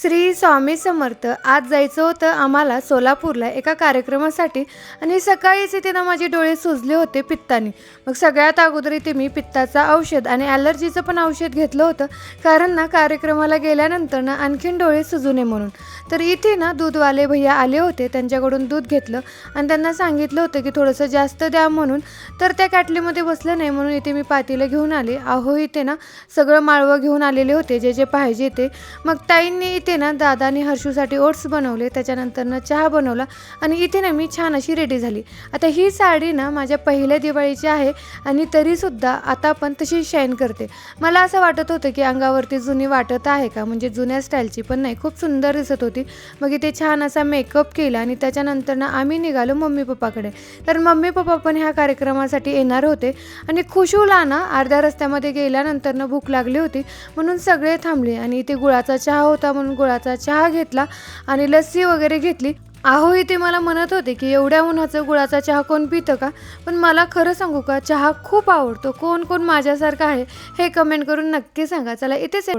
श्री स्वामी समर्थ. आज जायचं होतं आम्हाला सोलापूरला एका कार्यक्रमासाठी आणि सकाळीच इथे ना माझे डोळे सुजले होते पित्तानी. मग सगळ्यात अगोदर इथे मी पित्ताचं औषध आणि ॲलर्जीचं पण औषध घेतलं होतं, कारण ना कार्यक्रमाला गेल्यानंतर ना आणखीन डोळे सुजू नये म्हणून. तर इथे ना दूधवाले भैया आले होते, त्यांच्याकडून दूध घेतलं आणि त्यांना सांगितलं होतं की थोडंसं जास्त द्या म्हणून. तर त्या कॅटलीमध्ये बसलं नाही म्हणून इथे मी पातेलं घेऊन आले. अहो इथे ना सगळं माळवं घेऊन आलेले होते जे जे पाहिजे ते. मग ताईंनी इथे ना दादानी हर्षूसाठी ओट्स बनवले, त्याच्यानंतर चहा बनवला आणि इथे ना मी छान अशी रेडी झाली. आता ही साडी ना माझ्या पहिल्या दिवाळीची आहे आणि तरीसुद्धा आता पण तशी शाईन करते. मला असं वाटत होतं की अंगावरती जुनी वाटत आहे का, म्हणजे जुन्या स्टाईलची पण नाही, खूप सुंदर दिसत होती. मग इथे छान असा मेकअप केला आणि त्याच्यानंतर आम्ही निघालो मम्मी पप्पाकडे. तर मम्मी पप्पा पण ह्या कार्यक्रमासाठी येणार होते आणि खुशूला ना अर्ध्या रस्त्यामध्ये गेल्यानंतर भूक लागली होती म्हणून सगळे थांबले आणि इथे गुळाचा चहा होता म्हणून गुळाचा चहा घेतला आणि लस्सी वगैरे घेतली. अहो इथे मला म्हणत होते की एवढ्या उन्हाचं गुळाचा चहा कोण पितं का, पण मला खरं सांगू का चहा खूप आवडतो. कोण कोण माझ्यासारखं आहे हे कमेंट करून नक्की सांगा. चला इथेच